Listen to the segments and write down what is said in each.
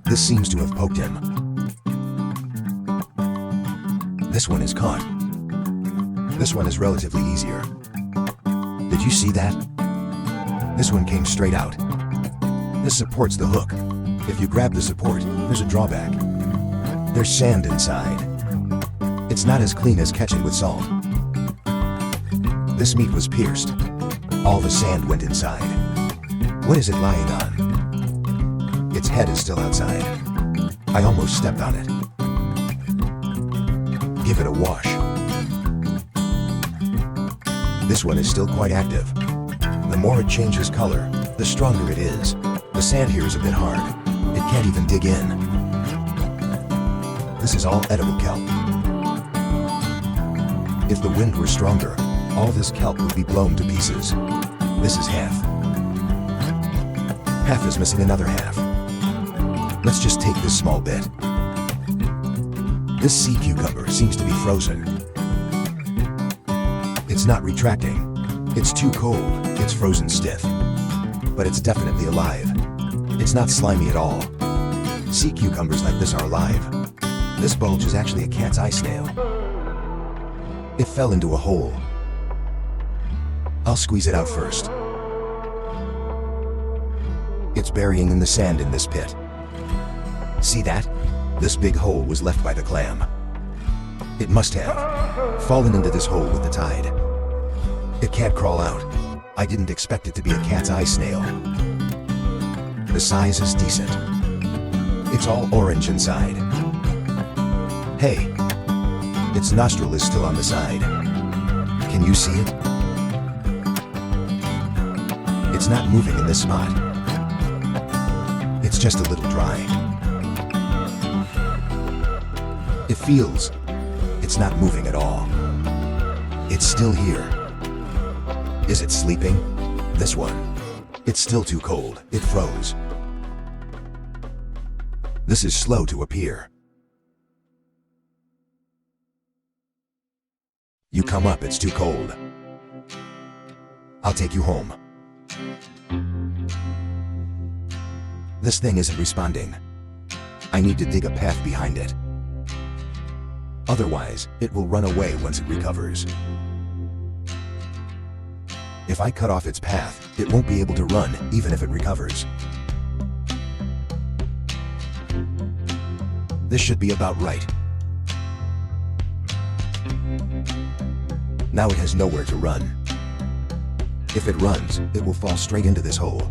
This seems to have poked him. This one is caught. This one is relatively easier. Did you see that? This one came straight out. This supports the hook. If you grab the support, there's a drawback. There's sand inside. It's not as clean as catching with salt. This meat was pierced. All the sand went inside. What is it lying on? Its head is still outside. I almost stepped on it. Give it a wash. This one is still quite active. The more it changes color, the stronger it is. The sand here is a bit hard. It can't even dig in. This is all edible kelp. If the wind were stronger, all this kelp would be blown to pieces. This is half. Half is missing another half. Let's just take this small bit. This sea cucumber seems to be frozen. It's not retracting. It's too cold. It's frozen stiff. But it's definitely alive. It's not slimy at all. Sea cucumbers like this are alive. This bulge is actually a cat's eye snail. It fell into a hole. I'll squeeze it out first. It's burying in the sand in this pit. See that? This big hole was left by the clam. It must have fallen into this hole with the tide. It can't crawl out. I didn't expect it to be a cat's eye snail. The size is decent. It's all orange inside. Hey, its nostril is still on the side. Can you see it? It's not moving in this spot. It's just a little dry. It feels it's not moving at all. It's still here. Is it sleeping? This one. It's still too cold. It froze. This is slow to appear. You come up, it's too cold. I'll take you home. This thing isn't responding. I need to dig a path behind it. Otherwise, it will run away once it recovers. If I cut off its path, it won't be able to run even if it recovers. This should be about right. Now it has nowhere to run. If it runs, it will fall straight into this hole.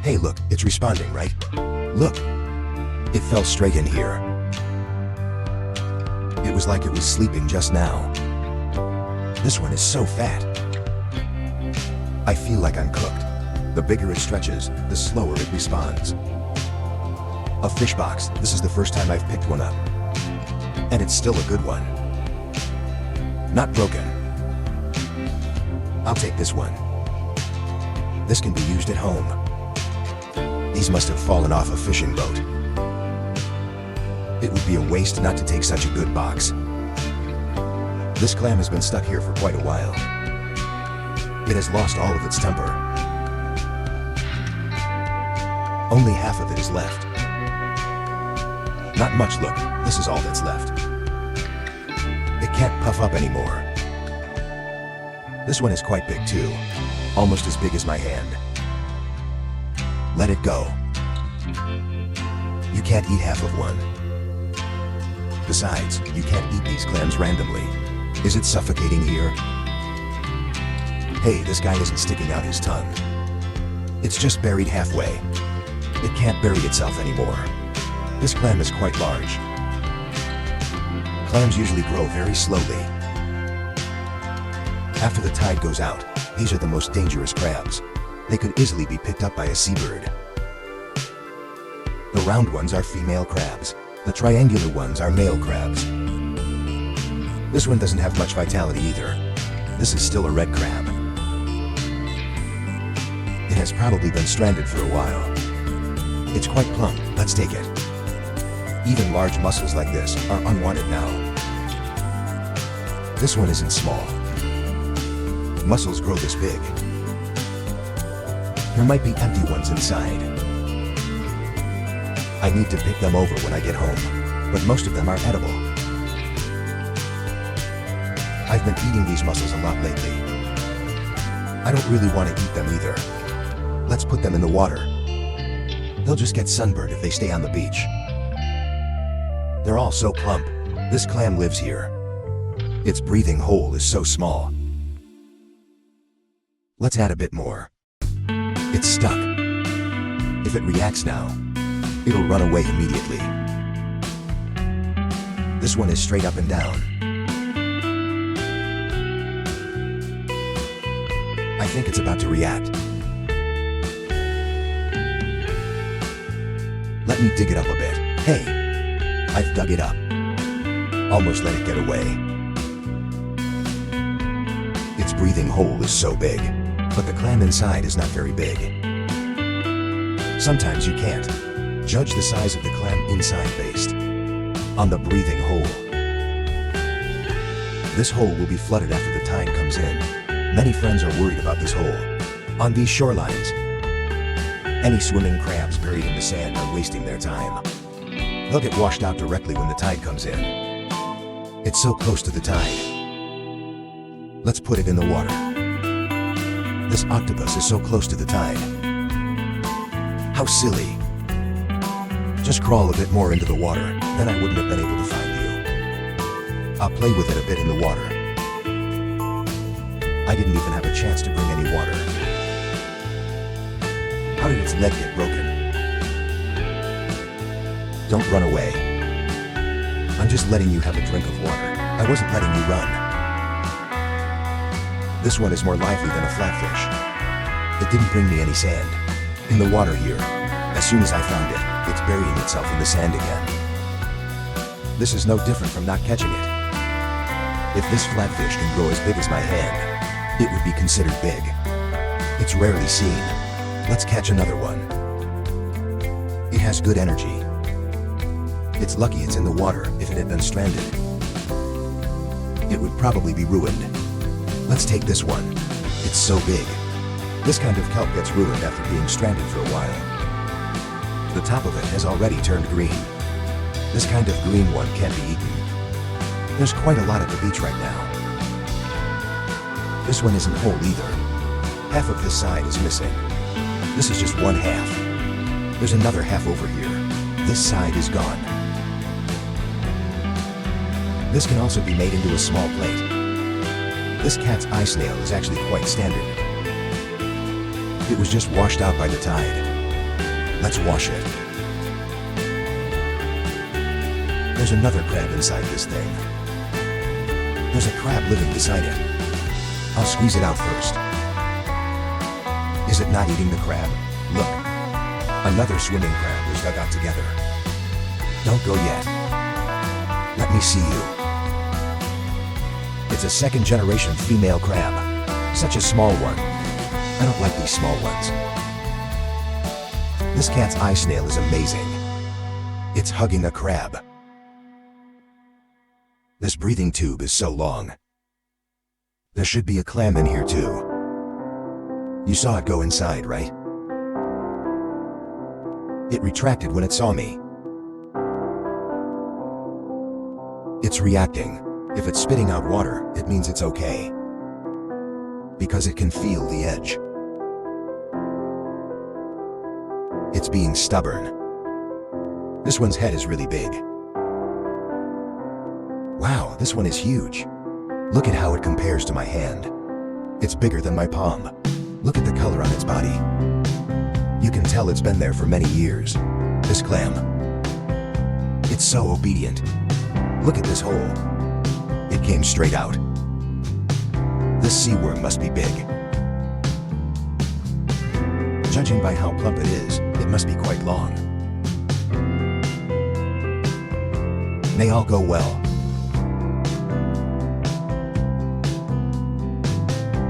Hey look, it's responding, right? Look! It fell straight in here. It was like it was sleeping just now. This one is so fat. I feel like I'm cooked. The bigger it stretches, the slower it responds. A fish box. This is the first time I've picked one up. And it's still a good one. Not broken. I'll take this one. This can be used at home. These must have fallen off a fishing boat. It would be a waste not to take such a good box. This clam has been stuck here for quite a while. It has lost all of its temper. Only half of it is left. Not much, look, this is all that's left. It can't puff up anymore. This one is quite big too, almost as big as my hand. Let it go. You can't eat half of one. Besides, you can't eat these clams randomly. Is it suffocating here? Hey, this guy isn't sticking out his tongue. It's just buried halfway. It can't bury itself anymore. This clam is quite large. Clams usually grow very slowly. After the tide goes out, these are the most dangerous crabs. They could easily be picked up by a seabird. The round ones are female crabs. The triangular ones are male crabs. This one doesn't have much vitality either. This is still a red crab. It has probably been stranded for a while. It's quite plump. Let's take it. Even large mussels like this are unwanted now. This one isn't small. Mussels grow this big. There might be empty ones inside. I need to pick them over when I get home, but most of them are edible. I've been eating these mussels a lot lately. I don't really want to eat them either. Let's put them in the water. They'll just get sunburned if they stay on the beach. They're all so plump. This clam lives here. Its breathing hole is so small. Let's add a bit more. It's stuck. If it reacts now, it'll run away immediately. This one is straight up and down. I think it's about to react. Let me dig it up a bit. Hey, I've dug it up. Almost let it get away. Its breathing hole is so big, but the clam inside is not very big. Sometimes you can't judge the size of the clam inside based on the breathing hole. This hole will be flooded after the tide comes in. Many friends are worried about this hole. On these shorelines, any swimming crabs buried in the sand are wasting their time. They'll get washed out directly when the tide comes in. It's so close to the tide. Let's put it in the water. This octopus is so close to the tide. How silly. Just crawl a bit more into the water, then I wouldn't have been able to find you. I'll play with it a bit in the water. I didn't even have a chance to bring any water. How did its leg get broken? Don't run away. I'm just letting you have a drink of water. I wasn't letting you run. This one is more lively than a flatfish. It didn't bring me any sand. In the water here, as soon as I found it, it's burying itself in the sand again. This is no different from not catching it. If this flatfish can grow as big as my hand, it would be considered big. It's rarely seen. Let's catch another one. It has good energy. It's lucky it's in the water. If it had been stranded, it would probably be ruined. Let's take this one. It's so big. This kind of kelp gets ruined after being stranded for a while. The top of it has already turned green. This kind of green one can't be eaten. There's quite a lot at the beach right now. This one isn't whole either. Half of this side is missing. This is just one half. There's another half over here. This side is gone. This can also be made into a small plate. This cat's eye snail is actually quite standard. It was just washed out by the tide. Let's wash it. There's another crab inside this thing. There's a crab living beside it. I'll squeeze it out first. Is it not eating the crab? Look. Another swimming crab was dug out together. Don't go yet. Let me see you. It's a second-generation female crab. Such a small one. I don't like these small ones. This cat's eye snail is amazing. It's hugging a crab. This breathing tube is so long. There should be a clam in here too. You saw it go inside, right? It retracted when it saw me. It's reacting. If it's spitting out water, it means it's okay. Because it can feel the edge. It's being stubborn. This one's head is really big. Wow, this one is huge. Look at how it compares to my hand. It's bigger than my palm. Look at the color on its body. You can tell it's been there for many years. This clam. It's so obedient. Look at this hole. It came straight out. This sea worm must be big. Judging by how plump it is, it must be quite long. May all go well.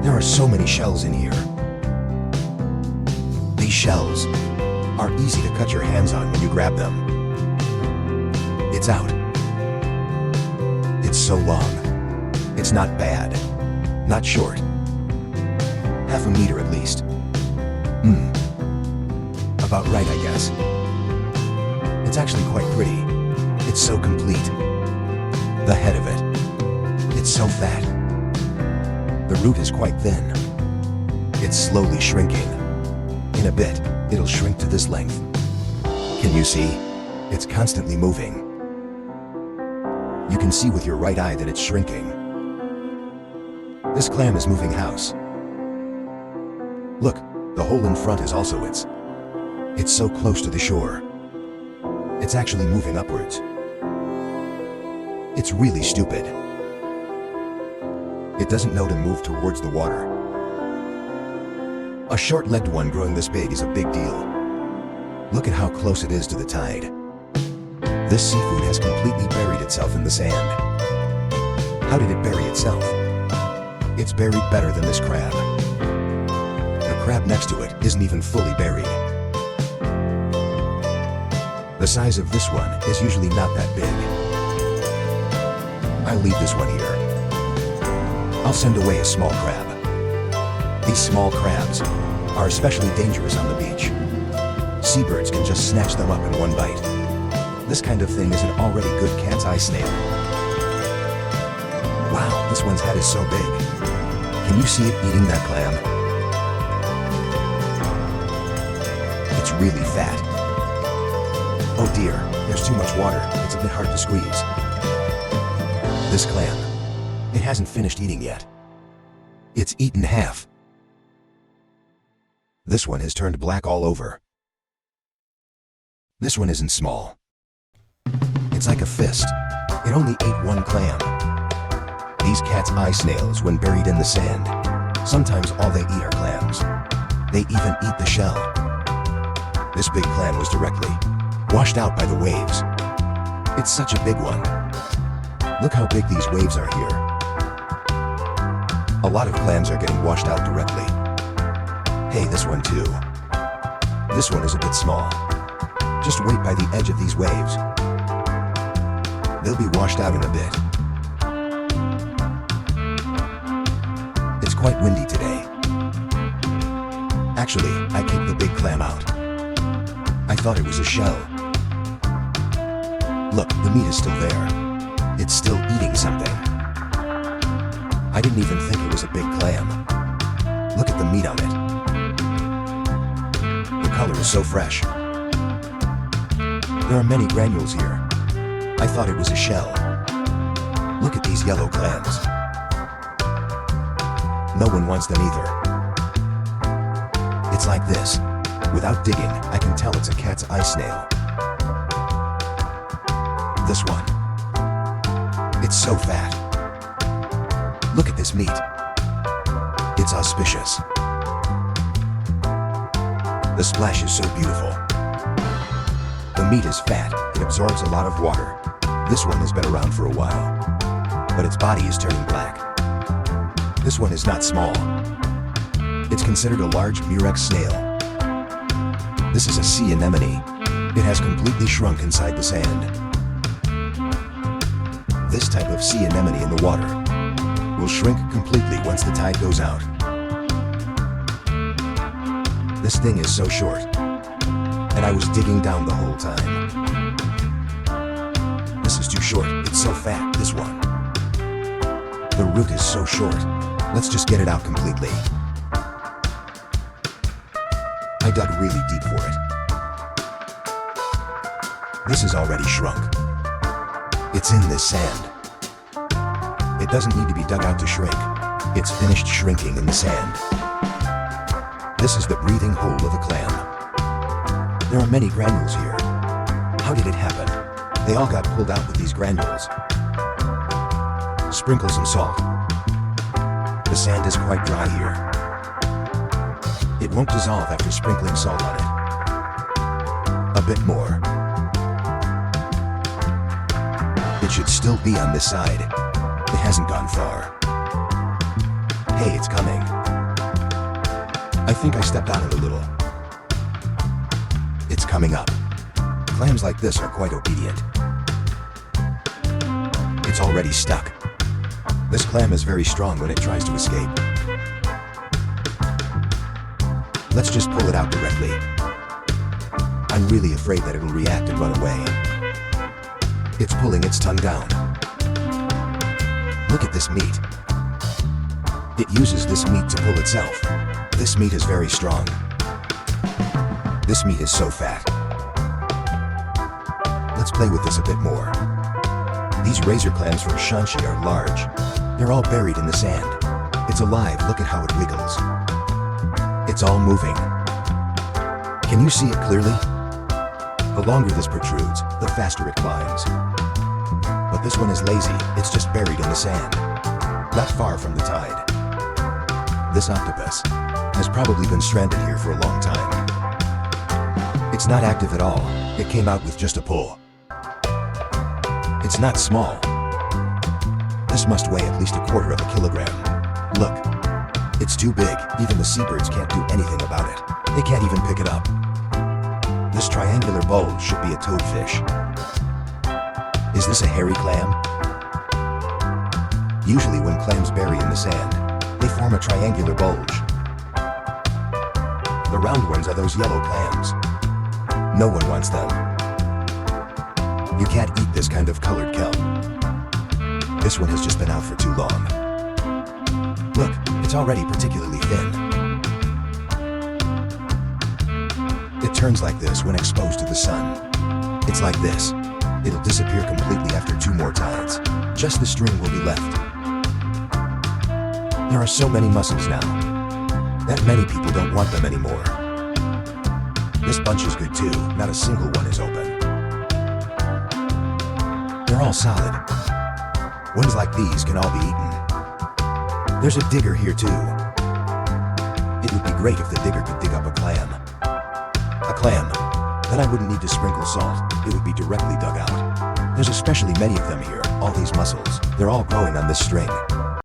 There are so many shells in here. These shells are easy to cut your hands on when you grab them. It's out. It's so long. It's not bad. Not short. Half a meter at least. About right, I guess. It's It's actually quite pretty. It's so complete. The head of it. It's so fat. The root is quite thin. It's slowly shrinking. In a bit, it'll shrink to this length. Can you see? It's constantly moving. You can see with your right eye that it's shrinking. This clam is moving house. Look, the hole in front is also its. It's so close to the shore. It's actually moving upwards. It's really stupid. It doesn't know to move towards the water. A short-legged one growing this big is a big deal. Look at how close it is to the tide. This seafood has completely buried itself in the sand. How did it bury itself? It's buried better than this crab. The crab next to it isn't even fully buried. The size of this one is usually not that big. I'll leave this one here. I'll send away a small crab. These small crabs are especially dangerous on the beach. Seabirds can just snatch them up in one bite. This kind of thing is an already good cat's eye snail. Wow, this one's head is so big. Can you see it eating that clam? It's really fat. Oh dear, there's too much water. It's a bit hard to squeeze. This clam, it hasn't finished eating yet. It's eaten half. This one has turned black all over. This one isn't small. It's like a fist. It only ate one clam. These cat's eye snails, when buried in the sand, sometimes all they eat are clams. They even eat the shell. This big clam was directly washed out by the waves. It's such a big one. Look how big these waves are here. A lot of clams are getting washed out directly. Hey, this one too. This one is a bit small. Just wait by the edge of these waves. They'll be washed out in a bit. It's quite windy today. Actually, I kicked the big clam out. I thought it was a shell. Look, the meat is still there. It's still eating something. I didn't even think it was a big clam. Look at the meat on it. The color is so fresh. There are many granules here. I thought it was a shell. Look at these yellow clams. No one wants them either. It's like this. Without digging, I can tell it's a cat's eye snail. This one. It's so fat. Look at this meat. It's auspicious. The splash is so beautiful. The meat is fat. It absorbs a lot of water. This one has been around for a while, but its body is turning black. This one is not small. It's considered a large murex snail. This is a sea anemone. It has completely shrunk inside the sand. This type of sea anemone in the water will shrink completely once the tide goes out. This thing is so short, and I was digging down the whole time. This is too short. It's so fat, this one. The root is so short. Let's just get it out completely. I dug really deep for it. This is already shrunk. It's in this sand. It doesn't need to be dug out to shrink. It's finished shrinking in the sand. This is the breathing hole of a clam. There are many granules here. How did it happen? They all got pulled out with these granules. Sprinkle some salt. The sand is quite dry here. It won't dissolve after sprinkling salt on it. A bit more. It should still be on this side. It hasn't gone far. Hey, it's coming. I think I stepped on it a little. It's coming up. Clams like this are quite obedient. It's already stuck. This clam is very strong when it tries to escape. Let's just pull it out directly. I'm really afraid that it'll react and run away. It's pulling its tongue down. Look at this meat. It uses this meat to pull itself. This meat is very strong. This meat is so fat. Let's play with this a bit more. These razor clams from Shanxi are large. They're all buried in the sand. It's alive, look at how it wiggles. It's all moving. Can you see it clearly? The longer this protrudes, the faster it climbs. But this one is lazy, it's just buried in the sand. Not far from the tide. This octopus has probably been stranded here for a long time. It's not active at all. It came out with just a pull. It's not small. This must weigh at least 1/4 of a kilogram. Look, it's too big. Even the seabirds can't do anything about it. They can't even pick it up. This triangular bulge should be a toadfish. Is this a hairy clam? Usually when clams bury in the sand, they form a triangular bulge. The round ones are those yellow clams. No one wants them. You can't eat this kind of colored kelp. This one has just been out for too long. Look, it's already particularly thin. It turns like this when exposed to the sun. It's like this. It'll disappear completely after 2 more tides. Just the string will be left. There are so many mussels now that many people don't want them anymore. This bunch is good too, not a single one is open. They're all solid. Ones like these can all be eaten. There's a digger here too. It would be great if the digger could dig up a clam. A clam. Then I wouldn't need to sprinkle salt. It would be directly dug out. There's especially many of them here, all these mussels. They're all growing on this string.